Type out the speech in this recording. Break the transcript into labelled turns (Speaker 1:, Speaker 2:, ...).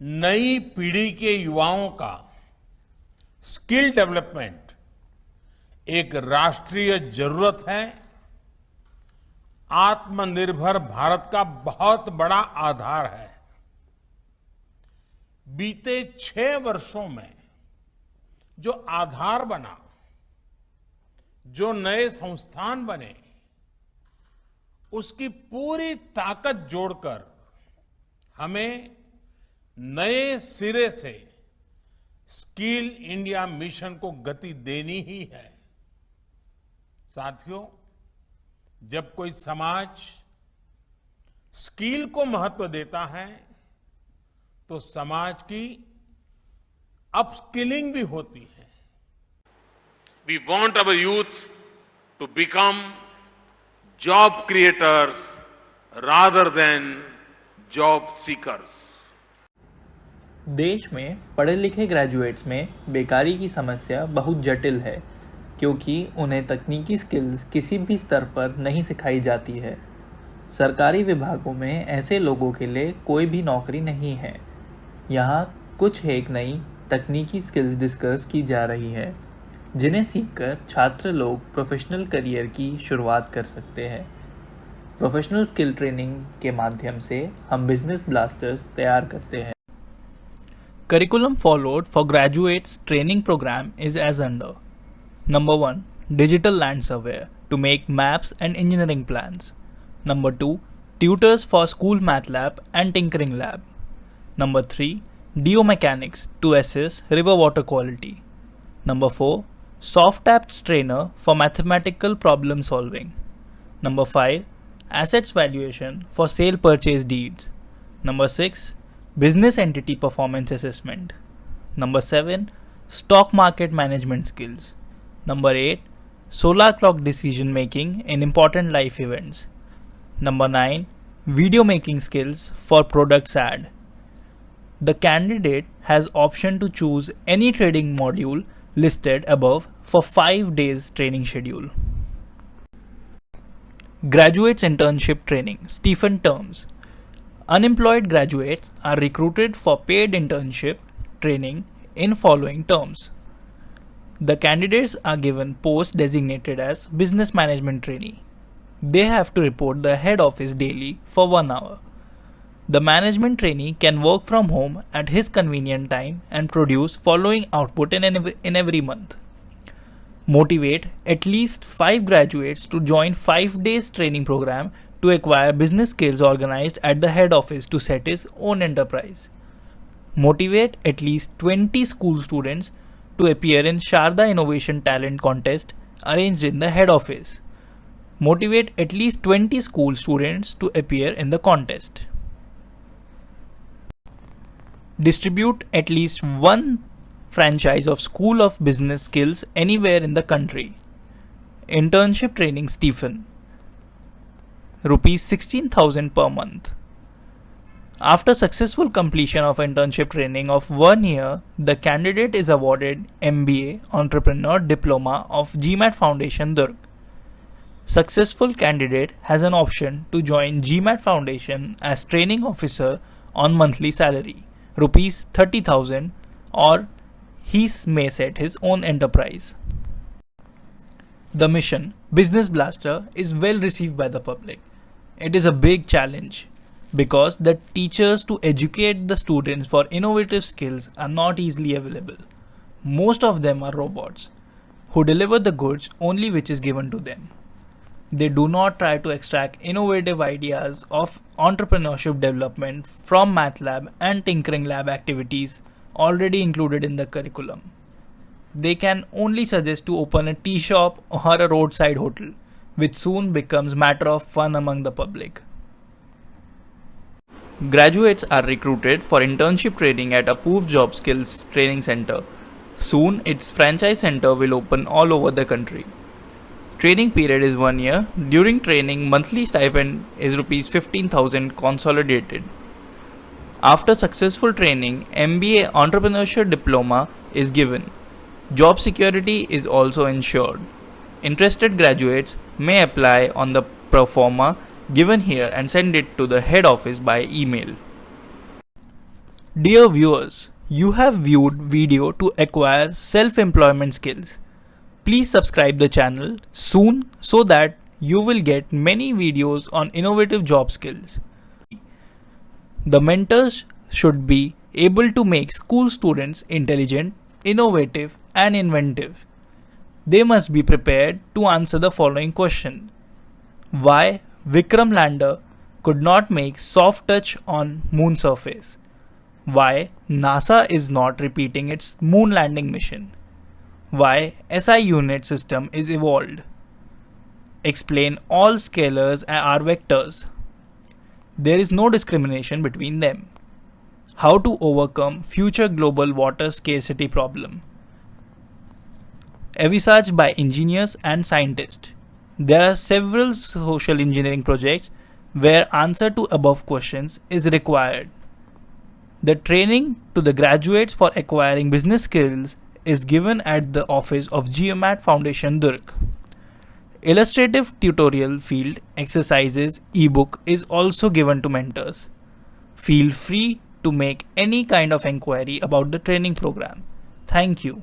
Speaker 1: नई पीढ़ी के युवाओं का स्किल डेवलपमेंट एक राष्ट्रीय जरूरत है, आत्मनिर्भर भारत का बहुत बड़ा आधार है। बीते 6 वर्षों में जो आधार बना, जो नए संस्थान बने, उसकी पूरी ताकत जोड़कर हमें नए सिरे से स्किल इंडिया मिशन को गति देनी ही है। साथियों, जब कोई समाज स्किल को महत्व देता है तो समाज की अपस्किलिंग भी होती है।
Speaker 2: We want our youth to become job creators rather than job seekers.
Speaker 3: देश में पढ़े लिखे ग्रेजुएट्स में बेकारी की समस्या बहुत जटिल है, क्योंकि उन्हें तकनीकी स्किल्स किसी भी स्तर पर नहीं सिखाई जाती है। सरकारी विभागों में ऐसे लोगों के लिए कोई भी नौकरी नहीं है। यहाँ कुछ एक नई तकनीकी स्किल्स डिस्कस की जा रही है, जिन्हें सीखकर छात्र लोग प्रोफेशनल करियर की शुरुआत कर सकते हैं। प्रोफेशनल स्किल ट्रेनिंग के माध्यम से हम बिजनेस ब्लास्टर्स तैयार करते हैं। Curriculum followed for graduates training program is as under. Number 1. Digital land surveyor to make maps and engineering plans. Number 2. Tutors for school math lab and tinkering lab. Number 3. DO mechanics to assess river water quality. Number 4. Soft apps trainer for mathematical problem solving. Number 5. Assets valuation for sale purchase deeds. Number 6. Business entity performance assessment. Number 7. Stock market management skills. Number 8. Solar clock decision making in important life events. Number 9. Video making skills for products ad. The candidate has option to choose any trading module listed above for 5 days training schedule. Graduates internship training, Stephen terms. Unemployed graduates are recruited for paid internship training in following terms. The candidates are given posts designated as business management trainee. They have to report the head office daily for 1 hour. The management trainee can work from home at his convenient time and produce following output in every month. Motivate at least 5 graduates to join 5 days training program to acquire business skills organized at the head office to set his own enterprise. Motivate at least 20 school students to appear in Sharda Innovation Talent Contest arranged in the head office. Motivate at least 20 school students to appear in the contest. Distribute at least one franchise of School of Business Skills anywhere in the country. Internship training Stephen. Rupees 16,000 per month. After successful completion of internship training of 1 year, the candidate is awarded MBA Entrepreneur Diploma of GMAT Foundation Durg. Successful candidate has an option to join GMAT Foundation as training officer on monthly salary, rupees 30,000, or he may set his own enterprise. The mission, Business Blaster, is well received by the public. It is a big challenge because the teachers to educate the students for innovative skills are not easily available. Most of them are robots who deliver the goods only which is given to them. They do not try to extract innovative ideas of entrepreneurship development from math lab and tinkering lab activities already included in the curriculum. They can only suggest to open a tea shop or a roadside hotel, which soon becomes matter of fun among the public. Graduates are recruited for internship training at Approved Job Skills Training Center. Soon, its franchise center will open all over the country. Training period is 1 year. During training, monthly stipend is rupees 15,000 consolidated. After successful training, MBA Entrepreneurship Diploma is given. Job security is also ensured. Interested graduates may apply on the pro forma given here and send it to the head office by email. Dear viewers, you have viewed video to acquire self-employment skills. Please subscribe the channel soon so that you will get many videos on innovative job skills. The mentors should be able to make school students intelligent, innovative and inventive. They must be prepared to answer the following question. Why Vikram lander could not make soft touch on moon surface? Why NASA is not repeating its moon landing mission? Why SI unit system is evolved? Explain all scalars are vectors. There is no discrimination between them. How to overcome future global water scarcity problem. Envisaged by engineers and scientists. There are several social engineering projects where answer to above questions is required. The training to the graduates for acquiring business skills is given at the office of GeoMat Foundation, Durg. Illustrative tutorial field exercises ebook is also given to mentors. Feel free to make any kind of inquiry about the training program. Thank you.